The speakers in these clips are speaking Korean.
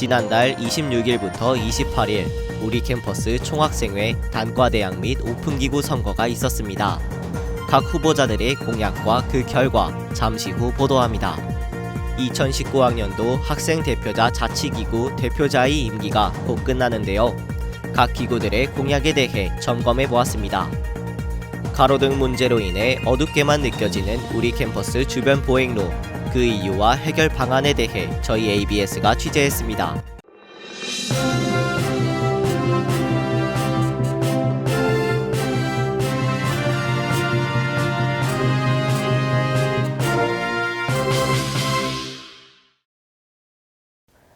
지난달 26일부터 28일 우리 캠퍼스 총학생회 단과대학 및 오픈기구 선거가 있었습니다. 각 후보자들의 공약과 그 결과 잠시 후 보도합니다. 2019학년도 학생 대표자 자치기구 대표자의 임기가 곧 끝나는데요. 각 기구들의 공약에 대해 점검해 보았습니다. 가로등 문제로 인해 어둡게만 느껴지는 우리 캠퍼스 주변 보행로, 그 이유와 해결 방안에 대해 저희 ABS가 취재했습니다.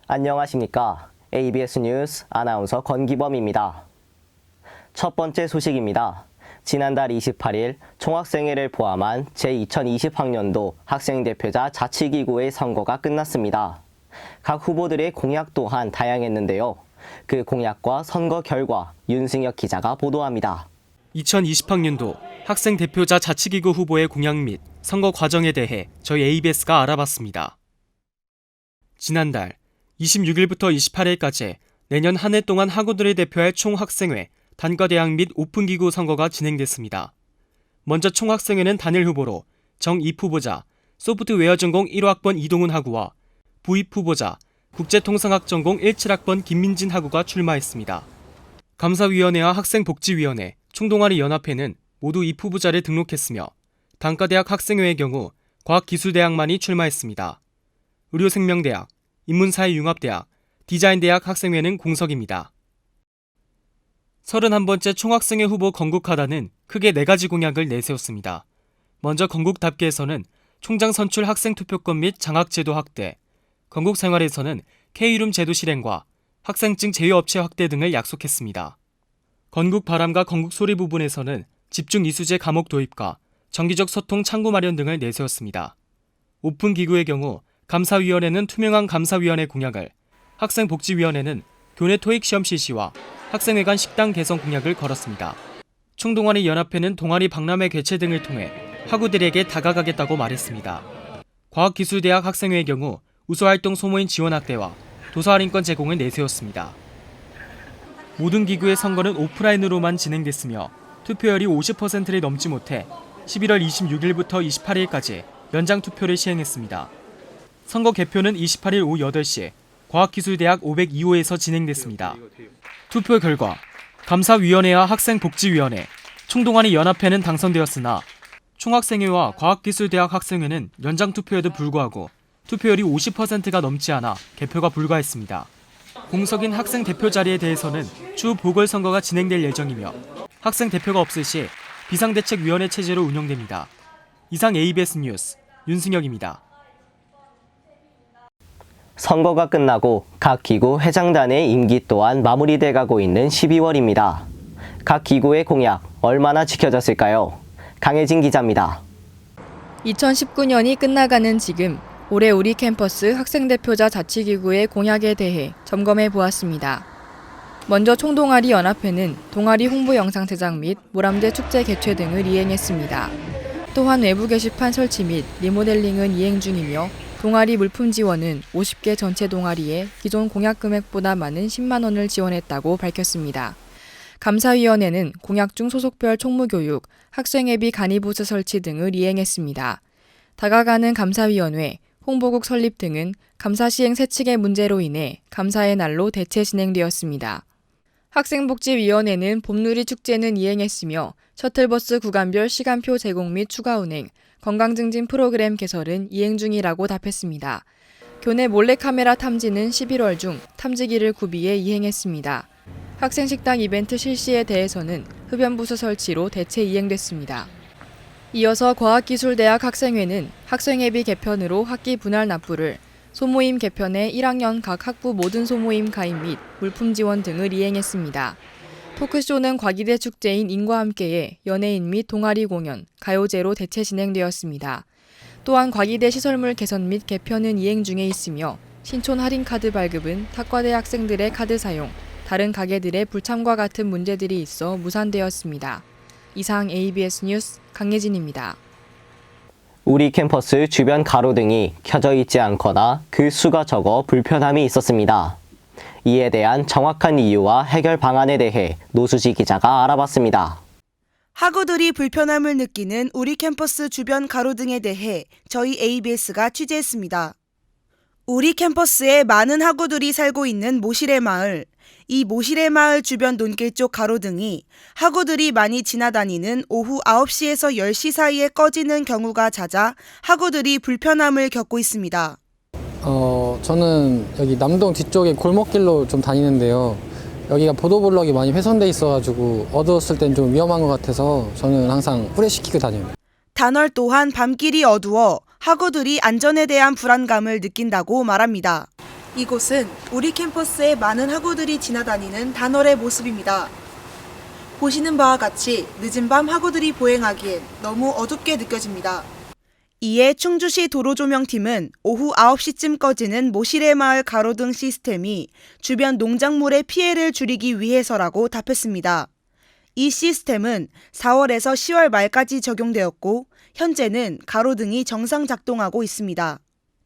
안녕하십니까. ABS 뉴스 아나운서 권기범입니다. 첫 번째 소식입니다. 지난달 28일 총학생회를 포함한 제2020학년도 학생대표자 자치기구의 선거가 끝났습니다. 각 후보들의 공약 또한 다양했는데요. 그 공약과 선거 결과 윤승혁 기자가 보도합니다. 2020학년도 학생대표자 자치기구 후보의 공약 및 선거 과정에 대해 저희 ABS가 알아봤습니다. 지난달 26일부터 28일까지 내년 한 해 동안 학우들을 대표할 총학생회, 단과대학 및 오픈기구 선거가 진행됐습니다. 먼저 총학생회는 단일 후보로 정입 후보자, 소프트웨어 전공 1호학번 이동훈 학우와 부입 후보자, 국제통상학 전공 17학번 김민진 학우가 출마했습니다. 감사위원회와 학생복지위원회, 총동아리 연합회는 모두 입 후보자를 등록했으며 단과대학 학생회의 경우 과학기술대학만이 출마했습니다. 의료생명대학, 인문사회융합대학, 디자인대학 학생회는 공석입니다. 31번째 총학생회 후보 건국하다는 크게 4가지 공약을 내세웠습니다. 먼저 건국답게에서는 총장 선출 학생 투표권 및 장학제도 확대, 건국생활에서는 K이름 제도 실행과 학생증 제휴업체 확대 등을 약속했습니다. 건국바람과 건국소리 부분에서는 집중이수제 과목 도입과 정기적 소통 창구 마련 등을 내세웠습니다. 오픈기구의 경우 감사위원회는 투명한 감사위원회 공약을, 학생복지위원회는 교내 토익 시험 실시와 학생회 간 식당 개선 공약을 걸었습니다. 총동아리 연합회는 동아리 박람회 개최 등을 통해 학우들에게 다가가겠다고 말했습니다. 과학기술대학 학생회의 경우 우수활동 소모임 지원 확대와 도서할인권 제공을 내세웠습니다. 모든 기구의 선거는 오프라인으로만 진행됐으며 투표율이 50%를 넘지 못해 11월 26일부터 28일까지 연장 투표를 시행했습니다. 선거 개표는 28일 오후 8시 과학기술대학 502호에서 진행됐습니다. 투표 결과 감사위원회와 학생복지위원회, 총동아리 연합회는 당선되었으나 총학생회와 과학기술대학 학생회는 연장 투표에도 불구하고 투표율이 50%가 넘지 않아 개표가 불가했습니다. 공석인 학생 대표 자리에 대해서는 추후 보궐선거가 진행될 예정이며 학생 대표가 없을 시 비상대책위원회 체제로 운영됩니다. 이상 ABS 뉴스 윤승혁입니다. 선거가 끝나고 각 기구 회장단의 임기 또한 마무리돼 가고 있는 12월입니다. 각 기구의 공약 얼마나 지켜졌을까요? 강혜진 기자입니다. 2019년이 끝나가는 지금 올해 우리 캠퍼스 학생대표자 자치기구의 공약에 대해 점검해 보았습니다. 먼저 총동아리 연합회는 동아리 홍보 영상 제작 및 모람제 축제 개최 등을 이행했습니다. 또한 외부 게시판 설치 및 리모델링은 이행 중이며 동아리 물품 지원은 50개 전체 동아리에 기존 공약 금액보다 많은 10만 원을 지원했다고 밝혔습니다. 감사위원회는 공약 중 소속별 총무교육, 학생회비 간이부서 설치 등을 이행했습니다. 다가가는 감사위원회, 홍보국 설립 등은 감사 시행 세칙의 문제로 인해 감사의 날로 대체 진행되었습니다. 학생복지위원회는 봄누리 축제는 이행했으며 셔틀버스 구간별 시간표 제공 및 추가 운행, 건강증진 프로그램 개설은 이행 중이라고 답했습니다. 교내 몰래카메라 탐지는 11월 중 탐지기를 구비해 이행했습니다. 학생식당 이벤트 실시에 대해서는 흡연부서 설치로 대체 이행됐습니다. 이어서 과학기술대학 학생회는 학생회비 개편으로 학기 분할 납부를, 소모임 개편에 1학년 각 학부 모든 소모임 가입 및 물품 지원 등을 이행했습니다. 토크쇼는 과기대 축제인 인과 함께에 연예인 및 동아리 공연, 가요제로 대체 진행되었습니다. 또한 과기대 시설물 개선 및 개편은 이행 중에 있으며 신촌 할인카드 발급은 탁과대 학생들의 카드 사용, 다른 가게들의 불참과 같은 문제들이 있어 무산되었습니다. 이상 ABS 뉴스 강예진입니다. 우리 캠퍼스 주변 가로등이 켜져 있지 않거나 그 수가 적어 불편함이 있었습니다. 이에 대한 정확한 이유와 해결 방안에 대해 노수지 기자가 알아봤습니다. 학우들이 불편함을 느끼는 우리 캠퍼스 주변 가로등에 대해 저희 ABS가 취재했습니다. 우리 캠퍼스에 많은 학우들이 살고 있는 모실의 마을, 이 모실의 마을 주변 논길 쪽 가로등이 학우들이 많이 지나다니는 오후 9시에서 10시 사이에 꺼지는 경우가 잦아 학우들이 불편함을 겪고 있습니다. 저는 여기 남동 뒤쪽에 골목길로 좀 다니는데요. 여기가 보도블럭이 많이 훼손돼 있어가지고 어두웠을 땐 좀 위험한 것 같아서 저는 항상 후레시키고 다녀요. 단월 또한 밤길이 어두워 학우들이 안전에 대한 불안감을 느낀다고 말합니다. 이곳은 우리 캠퍼스에 많은 학우들이 지나다니는 단월의 모습입니다. 보시는 바와 같이 늦은 밤 학우들이 보행하기엔 너무 어둡게 느껴집니다. 이에 충주시 도로조명팀은 오후 9시쯤 꺼지는 모실의 마을 가로등 시스템이 주변 농작물의 피해를 줄이기 위해서라고 답했습니다. 이 시스템은 4월에서 10월 말까지 적용되었고 현재는 가로등이 정상 작동하고 있습니다.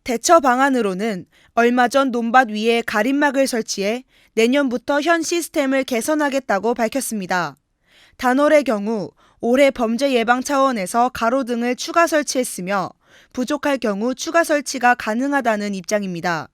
대처 방안으로는 얼마 전 논밭 위에 가림막을 설치해 내년부터 현 시스템을 개선하겠다고 밝혔습니다. 단월의 경우 올해 범죄 예방 차원에서 가로등을 추가 설치했으며 부족할 경우 추가 설치가 가능하다는 입장입니다.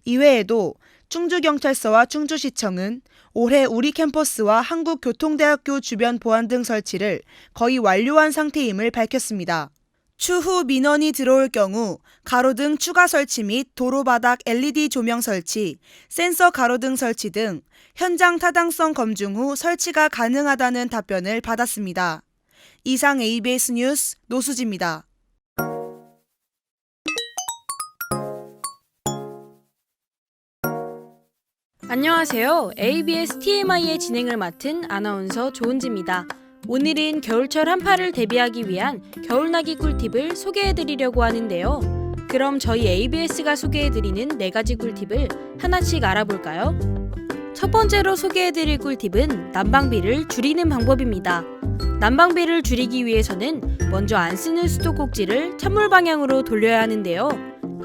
이외에도 충주경찰서와 충주시청은 올해 우리 캠퍼스와 한국교통대학교 주변 보안등 설치를 거의 완료한 상태임을 밝혔습니다. 추후 민원이 들어올 경우 가로등 추가 설치 및 도로바닥 LED 조명 설치, 센서 가로등 설치 등 현장 타당성 검증 후 설치가 가능하다는 답변을 받았습니다. 이상 ABS 뉴스 노수지입니다. 안녕하세요. ABS TMI의 진행을 맡은 아나운서 조은지입니다. 오늘은 겨울철 한파를 대비하기 위한 겨울나기 꿀팁을 소개해드리려고 하는데요. 그럼 저희 ABS가 소개해드리는 4가지 꿀팁을 하나씩 알아볼까요? 첫 번째로 소개해드릴 꿀팁은 난방비를 줄이는 방법입니다. 난방비를 줄이기 위해서는 먼저 안 쓰는 수도꼭지를 찬물 방향으로 돌려야 하는데요.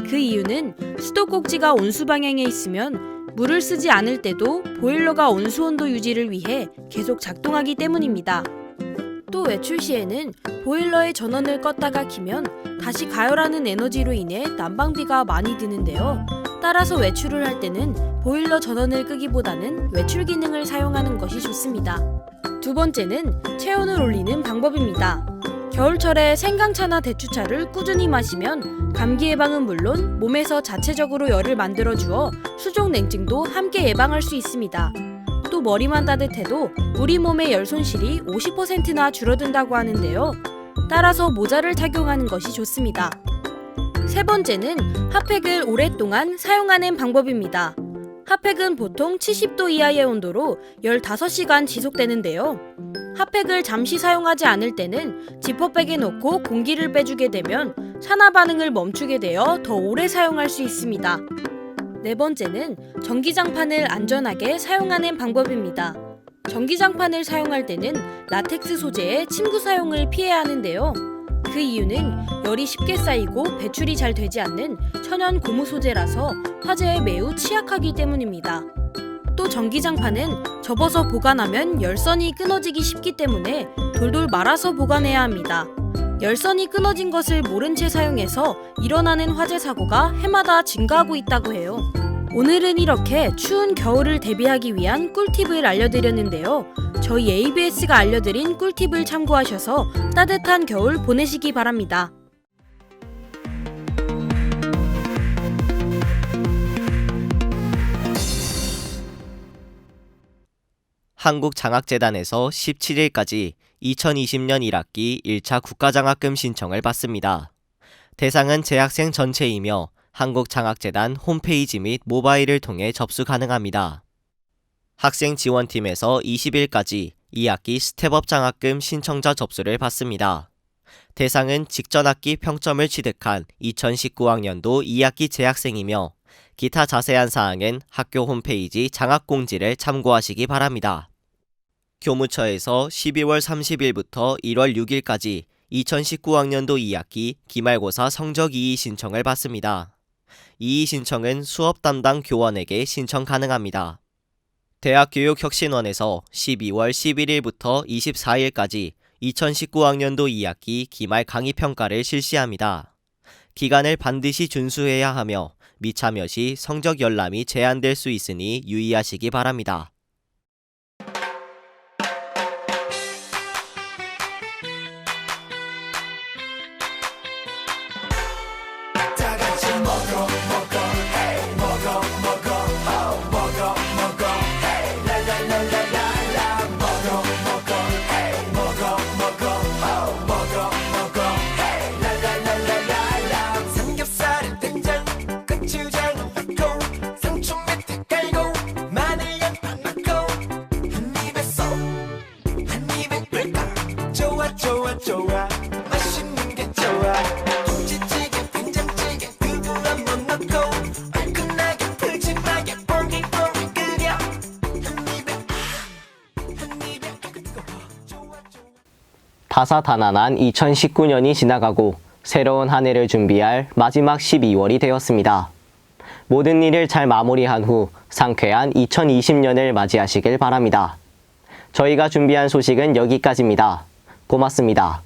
그 이유는 수도꼭지가 온수 방향에 있으면 물을 쓰지 않을 때도 보일러가 온수 온도 유지를 위해 계속 작동하기 때문입니다. 또 외출 시에는 보일러의 전원을 껐다가 키면 다시 가열하는 에너지로 인해 난방비가 많이 드는데요. 따라서 외출을 할 때는 보일러 전원을 끄기보다는 외출 기능을 사용하는 것이 좋습니다. 두 번째는 체온을 올리는 방법입니다. 겨울철에 생강차나 대추차를 꾸준히 마시면 감기 예방은 물론 몸에서 자체적으로 열을 만들어주어 수족 냉증도 함께 예방할 수 있습니다. 또 머리만 따뜻해도 우리 몸의 열 손실이 50%나 줄어든다고 하는데요. 따라서 모자를 착용하는 것이 좋습니다. 세 번째는 핫팩을 오랫동안 사용하는 방법입니다. 핫팩은 보통 70도 이하의 온도로 15시간 지속되는데요. 핫팩을 잠시 사용하지 않을 때는 지퍼백에 넣고 공기를 빼주게 되면 산화 반응을 멈추게 되어 더 오래 사용할 수 있습니다. 네 번째는 전기장판을 안전하게 사용하는 방법입니다. 전기장판을 사용할 때는 라텍스 소재의 침구 사용을 피해야 하는데요. 그 이유는 열이 쉽게 쌓이고 배출이 잘 되지 않는 천연 고무 소재라서 화재에 매우 취약하기 때문입니다. 또 전기장판은 접어서 보관하면 열선이 끊어지기 쉽기 때문에 돌돌 말아서 보관해야 합니다. 열선이 끊어진 것을 모른 채 사용해서 일어나는 화재 사고가 해마다 증가하고 있다고 해요. 오늘은 이렇게 추운 겨울을 대비하기 위한 꿀팁을 알려드렸는데요. 저희 ABS가 알려드린 꿀팁을 참고하셔서 따뜻한 겨울 보내시기 바랍니다. 한국장학재단에서 17일까지 2020년 1학기 1차 국가장학금 신청을 받습니다. 대상은 재학생 전체이며 한국장학재단 홈페이지 및 모바일을 통해 접수 가능합니다. 학생지원팀에서 20일까지 2학기 스텝업 장학금 신청자 접수를 받습니다. 대상은 직전 학기 평점을 취득한 2019학년도 2학기 재학생이며 기타 자세한 사항은 학교 홈페이지 장학공지를 참고하시기 바랍니다. 교무처에서 12월 30일부터 1월 6일까지 2019학년도 2학기 기말고사 성적 이의 신청을 받습니다. 이의 신청은 수업 담당 교원에게 신청 가능합니다. 대학교육혁신원에서 12월 11일부터 24일까지 2019학년도 2학기 기말 강의평가를 실시합니다. 기간을 반드시 준수해야 하며 미참여 시 성적 열람이 제한될 수 있으니 유의하시기 바랍니다. 삼겹살은 된장, 고추장은 받고, 상추 밑에 깔고, 마늘 양파 넣고, 한 입에 쏙, 한 입에 꿀꺽. 좋아 좋아 좋아, 맛있는 게 좋아. 김치찌개, 된장찌개, 두부 한번 넣고, 얼큰하게 푸짐하게 뽀글뽀글 끓여. 한 입에 좋아 좋아. 다사다난한 2019년이 지나가고 새로운 한 해를 준비할 마지막 12월이 되었습니다. 모든 일을 잘 마무리한 후 상쾌한 2020년을 맞이하시길 바랍니다. 저희가 준비한 소식은 여기까지입니다. 고맙습니다.